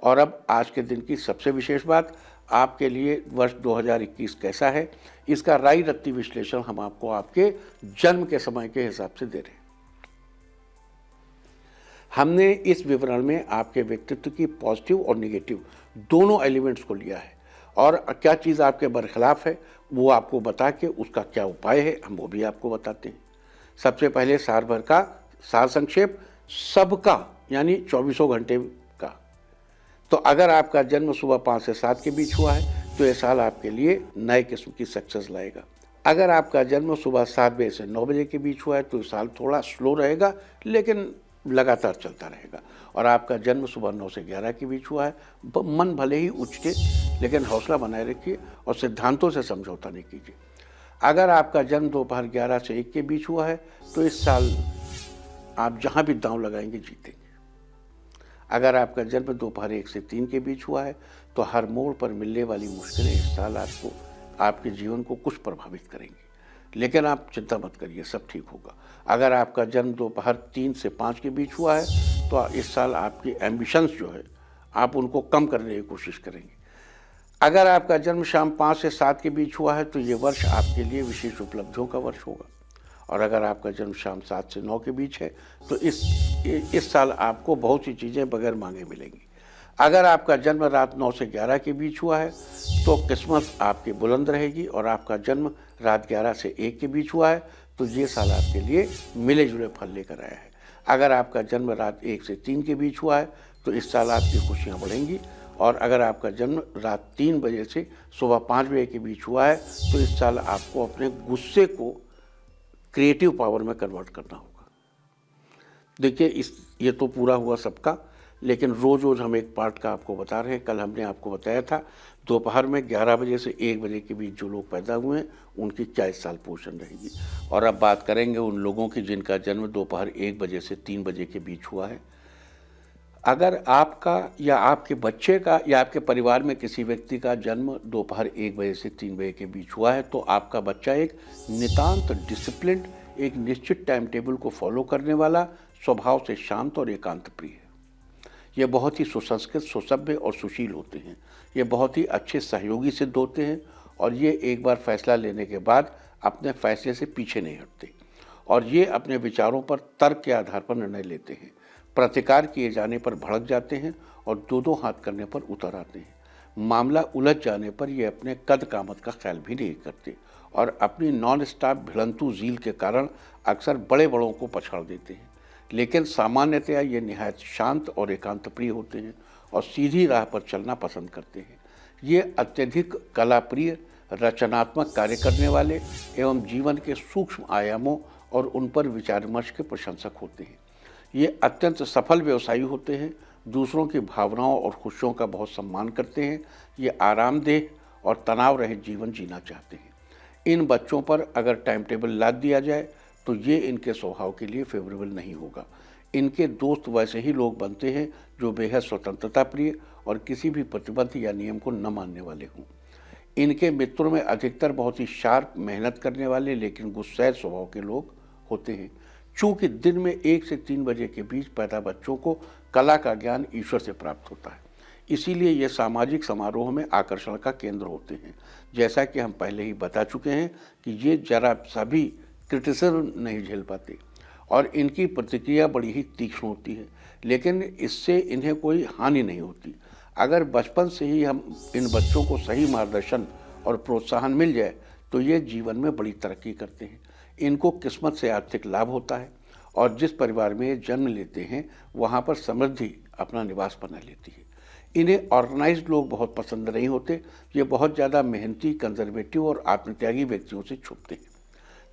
और अब आज के दिन की सबसे विशेष बात, आपके लिए वर्ष 2021 कैसा है, इसका राय रत्ती विश्लेषण हम आपको आपके जन्म के समय के हिसाब से दे रहे हैं। हमने इस विवरण में आपके व्यक्तित्व की पॉजिटिव और नेगेटिव दोनों एलिमेंट्स को लिया है और क्या चीज़ आपके बरखिलाफ है वो आपको बता के उसका क्या उपाय है हम वो भी आपको बताते हैं। सबसे पहले साल भर का सार संक्षेप सबका यानी 24 घंटे का। तो अगर आपका जन्म सुबह 5 से 7 के बीच हुआ है तो ये साल आपके लिए नए किस्म की सक्सेस लाएगा। अगर आपका जन्म सुबह 7 बजे से 9 बजे के बीच हुआ है तो साल थोड़ा स्लो रहेगा लेकिन लगातार चलता रहेगा। और आपका जन्म सुबह 9 से 11 के बीच हुआ है, मन भले ही उछटे लेकिन हौसला बनाए रखिए और सिद्धांतों से समझौता नहीं कीजिए। अगर आपका जन्म दोपहर 11 से 1 के बीच हुआ है तो इस साल आप जहां भी दांव लगाएंगे जीतेंगे। अगर आपका जन्म दोपहर 1 से 3 के बीच हुआ है तो हर मोड़ पर मिलने वाली मुश्किलें इस साल आपको आपके जीवन को कुछ प्रभावित करेंगी, लेकिन आप चिंता मत करिए, सब ठीक होगा। अगर आपका जन्म दोपहर 3 से 5 के बीच हुआ है तो इस साल आपकी एम्बिशंस जो है आप उनको कम करने की कोशिश करेंगे। अगर आपका जन्म शाम 5 से 7 के बीच हुआ है तो ये वर्ष आपके लिए विशेष उपलब्धियों का वर्ष होगा। और अगर आपका जन्म शाम 7 से 9 के बीच है तो इस साल आपको बहुत सी चीज़ें बगैर मांगे मिलेंगी। अगर आपका जन्म रात 9 से 11 के बीच हुआ है तो किस्मत आपकी बुलंद रहेगी। और आपका जन्म रात 11 से 1 के बीच हुआ है तो ये साल आपके लिए मिले जुले फल लेकर आया है। अगर आपका जन्म रात 1 से 3 के बीच हुआ है तो इस साल आपकी खुशियाँ बढ़ेंगी। और अगर आपका जन्म रात 3 बजे से सुबह 5 बजे के बीच हुआ है तो इस साल आपको अपने गुस्से को क्रिएटिव पावर में कन्वर्ट करना होगा। देखिए ये तो पूरा हुआ सबका, लेकिन रोज़ रोज़ हम एक पार्ट का आपको बता रहे हैं। कल हमने आपको बताया था दोपहर में 11 बजे से 1 बजे के बीच जो लोग पैदा हुए हैं उनकी क्या इस साल पोषण रहेगी। और अब बात करेंगे उन लोगों की जिनका जन्म दोपहर 1 बजे से 3 बजे के बीच हुआ है। अगर आपका या आपके बच्चे का या आपके परिवार में किसी व्यक्ति का जन्म दोपहर 1 बजे से 3 बजे के बीच हुआ है तो आपका बच्चा एक नितांत डिसिप्लिन्ड, एक निश्चित टाइम टेबल को फॉलो करने वाला, स्वभाव से शांत और एकांत प्रिय है। ये बहुत ही सुसंस्कृत, सुसभ्य और सुशील होते हैं। ये बहुत ही अच्छे सहयोगी सिद्ध होते हैं और ये एक बार फैसला लेने के बाद अपने फैसले से पीछे नहीं हटते। और ये अपने विचारों पर तर्क के आधार पर निर्णय लेते हैं। प्रतिकार किए जाने पर भड़क जाते हैं और दो हाथ करने पर उतर आते हैं। मामला उलझ जाने पर ये अपने कद कामत का ख्याल भी नहीं करते और अपनी नॉन स्टॉप भिड़ंतु झील के कारण अक्सर बड़े बड़ों को पछाड़ देते हैं। लेकिन सामान्यतया ये निहायत शांत और एकांत प्रिय होते हैं और सीधी राह पर चलना पसंद करते हैं। ये अत्यधिक कलाप्रिय, रचनात्मक कार्य करने वाले एवं जीवन के सूक्ष्म आयामों और उन पर विचार विमर्श के प्रशंसक होते हैं। ये अत्यंत सफल व्यवसायी होते हैं, दूसरों की भावनाओं और खुशियों का बहुत सम्मान करते हैं। ये आरामदेह और तनाव रहित जीवन जीना चाहते हैं। इन बच्चों पर अगर टाइम टेबल लाद दिया जाए तो ये इनके स्वभाव के लिए फेवरेबल नहीं होगा। इनके दोस्त वैसे ही लोग बनते हैं जो बेहद स्वतंत्रता प्रिय और किसी भी प्रतिबंध या नियम को न मानने वाले हों। इनके मित्रों में अधिकतर बहुत ही शार्प, मेहनत करने वाले लेकिन गुस्सैल स्वभाव के लोग होते हैं। चूँकि दिन में 1 से 3 बजे के बीच पैदा बच्चों को कला का ज्ञान ईश्वर से प्राप्त होता है, इसीलिए ये सामाजिक समारोह में आकर्षण का केंद्र होते हैं। जैसा कि हम पहले ही बता चुके हैं कि ये जरा सभी क्रिटिसिज्म नहीं झेल पाते और इनकी प्रतिक्रिया बड़ी ही तीक्ष्ण होती है, लेकिन इससे इन्हें कोई हानि नहीं होती। अगर बचपन से ही हम इन बच्चों को सही मार्गदर्शन और प्रोत्साहन मिल जाए तो ये जीवन में बड़ी तरक्की करते हैं। इनको किस्मत से आर्थिक लाभ होता है और जिस परिवार में ये जन्म लेते हैं वहाँ पर समृद्धि अपना निवास बना लेती है। इन्हें ऑर्गेनाइज्ड लोग बहुत पसंद नहीं होते। ये बहुत ज़्यादा मेहनती, कंजर्वेटिव और आत्मत्यागी व्यक्तियों से छुपते हैं।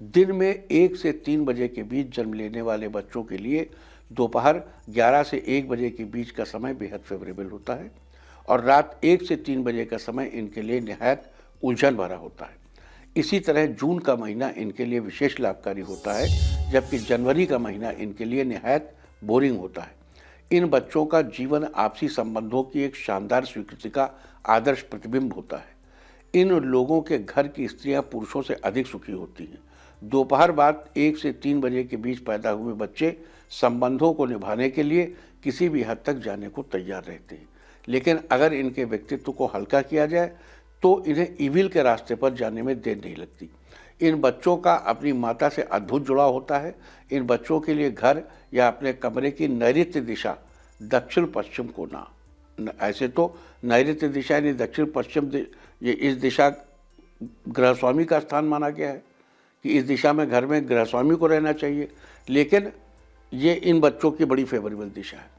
दिन में 1 से 3 बजे के बीच जन्म लेने वाले बच्चों के लिए दोपहर 11 से 1 बजे के बीच का समय बेहद फेवरेबल होता है और रात 1 से 3 बजे का समय इनके लिए निहायत उलझन भरा होता है। इसी तरह जून का महीना इनके लिए विशेष लाभकारी होता है, जबकि जनवरी का महीना इनके लिए निहायत बोरिंग होता है। इन बच्चों का जीवन आपसी संबंधों की एक शानदार स्वीकृति का आदर्श प्रतिबिंब होता है। इन लोगों के घर की स्त्रियां पुरुषों से अधिक सुखी होती हैं। दोपहर बाद 1 से 3 बजे के बीच पैदा हुए बच्चे संबंधों को निभाने के लिए किसी भी हद तक जाने को तैयार रहते हैं, लेकिन अगर इनके व्यक्तित्व को हल्का किया जाए तो इन्हें इविल के रास्ते पर जाने में देर नहीं लगती। इन बच्चों का अपनी माता से अद्भुत जुड़ाव होता है। इन बच्चों के लिए घर या अपने कमरे की नैऋत्य दिशा दक्षिण पश्चिम कोना, ऐसे तो नैऋत्य दिशा यानी दक्षिण पश्चिम ये इस दिशा गृहस्वामी का स्थान माना गया है कि इस दिशा में घर में गृहस्वामी को रहना चाहिए, लेकिन ये इन बच्चों की बड़ी फेवरेबल दिशा है।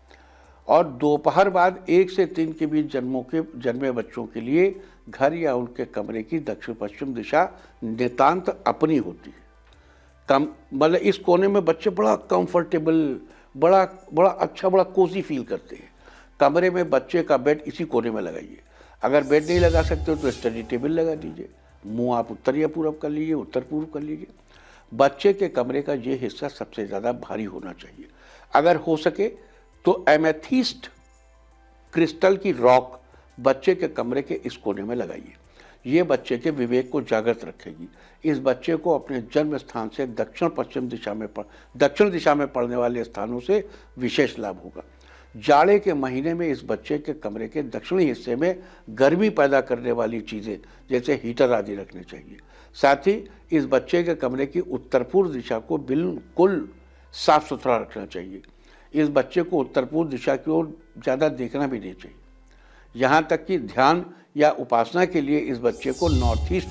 और दोपहर बाद 1 से 3 के बीच जन्मे बच्चों के लिए घर या उनके कमरे की दक्षिण पश्चिम दिशा नितांत अपनी होती है। मतलब इस कोने में बच्चे बड़ा कंफर्टेबल, बड़ा अच्छा, बड़ा कोजी फील करते हैं। कमरे में बच्चे का बेड इसी कोने में लगाइए। अगर बेड नहीं लगा सकते हो तो स्टडी टेबल लगा दीजिए। मुंह आप उत्तर या पूरब कर लीजिए, उत्तर पूर्व कर लीजिए। बच्चे के कमरे का ये हिस्सा सबसे ज़्यादा भारी होना चाहिए। अगर हो सके तो एमेथिस्ट क्रिस्टल की रॉक बच्चे के कमरे के इस कोने में लगाइए। ये बच्चे के विवेक को जागृत रखेगी। इस बच्चे को अपने जन्म स्थान से दक्षिण दिशा में पड़ने वाले स्थानों से विशेष लाभ होगा। जाड़े के महीने में इस बच्चे के कमरे के दक्षिणी हिस्से में गर्मी पैदा करने वाली चीज़ें जैसे हीटर आदि रखने चाहिए। साथ ही इस बच्चे के कमरे की उत्तर पूर्व दिशा को बिल्कुल साफ सुथरा रखना चाहिए। इस बच्चे को उत्तर पूर्व दिशा की ओर ज़्यादा देखना भी नहीं चाहिए। यहाँ तक कि ध्यान या उपासना के लिए इस बच्चे को नॉर्थ ईस्ट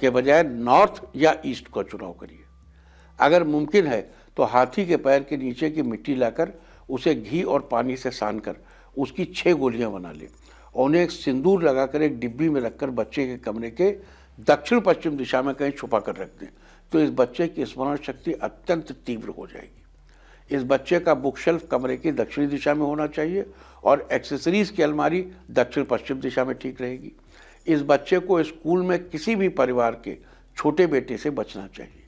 के बजाय नॉर्थ या ईस्ट का चुनाव करिए। अगर मुमकिन है तो हाथी के पैर के नीचे की मिट्टी लाकर उसे घी और पानी से सानकर उसकी 6 गोलियां बना लें और उन्हें एक सिंदूर लगाकर एक डिब्बी में रखकर बच्चे के कमरे के दक्षिण पश्चिम दिशा में कहीं छुपा कर रख दें तो इस बच्चे की स्मरण शक्ति अत्यंत तीव्र हो जाएगी। इस बच्चे का बुक शेल्फ कमरे की दक्षिणी दिशा में होना चाहिए और एक्सेसरीज की अलमारी दक्षिण पश्चिम दिशा में ठीक रहेगी। इस बच्चे को स्कूल में किसी भी परिवार के छोटे बेटे से बचना चाहिए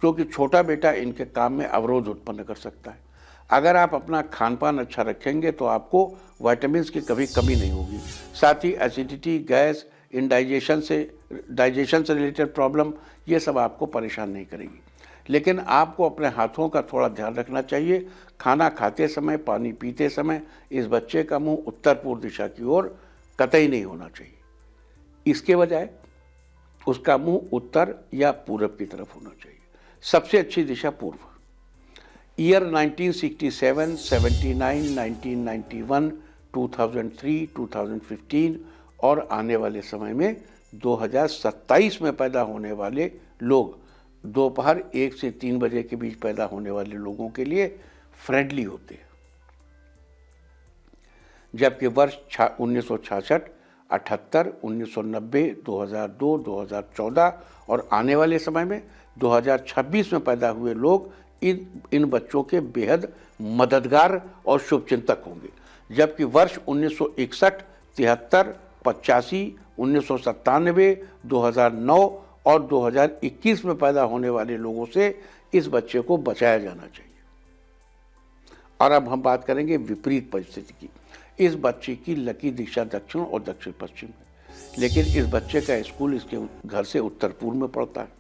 क्योंकि छोटा बेटा इनके काम में अवरोध उत्पन्न कर सकता है। अगर आप अपना खान पान अच्छा रखेंगे तो आपको विटामिन्स की कभी कमी नहीं होगी। साथ ही एसिडिटी, गैस, डाइजेशन से रिलेटेड प्रॉब्लम ये सब आपको परेशान नहीं करेगी। लेकिन आपको अपने हाथों का थोड़ा ध्यान रखना चाहिए। खाना खाते समय, पानी पीते समय इस बच्चे का मुंह उत्तर पूर्व दिशा की ओर कतई नहीं होना चाहिए। इसके बजाय उसका मुंह उत्तर या पूरब की तरफ होना चाहिए। सबसे अच्छी दिशा पूर्व। ईयर 1967, 79, 1991, 2003, 2015 और आने वाले समय में 2027 में पैदा होने वाले लोग दोपहर 1 से 3 बजे के बीच पैदा होने वाले लोगों के लिए फ्रेंडली होते हैं, जबकि वर्ष 1966, 78, 1990, 2002, 2014 और आने वाले समय में 2026 में पैदा हुए लोग इन बच्चों के बेहद मददगार और शुभचिंतक होंगे। जबकि वर्ष 1961, 73, 85, 1997, 2009 और 2021 में पैदा होने वाले लोगों से इस बच्चे को बचाया जाना चाहिए। और अब हम बात करेंगे विपरीत परिस्थिति की। इस बच्चे की लकी दिशा दक्षिण और दक्षिण पश्चिम है, लेकिन इस बच्चे का स्कूल इसके घर से उत्तर पूर्व में पड़ता है।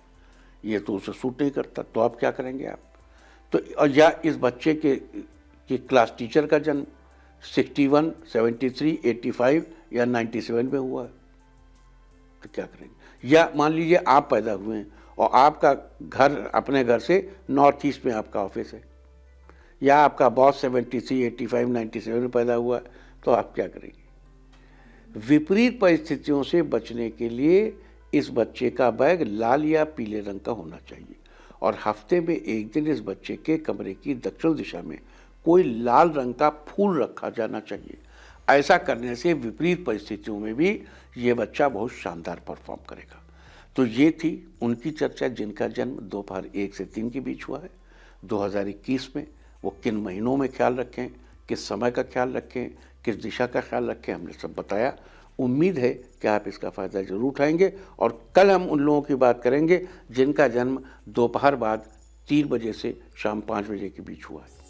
ये तो उसे सूट नहीं करता, तो आप क्या करेंगे आप? तो या इस बच्चे के क्लास टीचर का जन्म 61, 73, 85 या 97 में हुआ है, तो क्या करेंगे? या मान लीजिए आप पैदा हुए हैं और आपका घर, अपने घर से नॉर्थ ईस्ट में आपका ऑफिस है, या आपका बॉस 73, 85, 97 में पैदा हुआ है, तो आप क्या करेंगे? विपरीत परिस्थितियों से बचने के लिए इस बच्चे का बैग लाल या पीले रंग का होना चाहिए और हफ्ते में एक दिन इस बच्चे के कमरे की दक्षिण दिशा में कोई लाल रंग का फूल रखा जाना चाहिए। ऐसा करने से विपरीत परिस्थितियों में भी ये बच्चा बहुत शानदार परफॉर्म करेगा। तो ये थी उनकी चर्चा जिनका जन्म दोपहर 1 से 3 के बीच हुआ है 2021 में। वो किन महीनों में ख्याल रखें, किस समय का ख्याल रखें, किस दिशा का ख्याल रखें, हमने सब बताया। उम्मीद है कि आप इसका फ़ायदा ज़रूर उठाएंगे और कल हम उन लोगों की बात करेंगे जिनका जन्म दोपहर बाद 3 बजे से शाम 5 बजे के बीच हुआ है।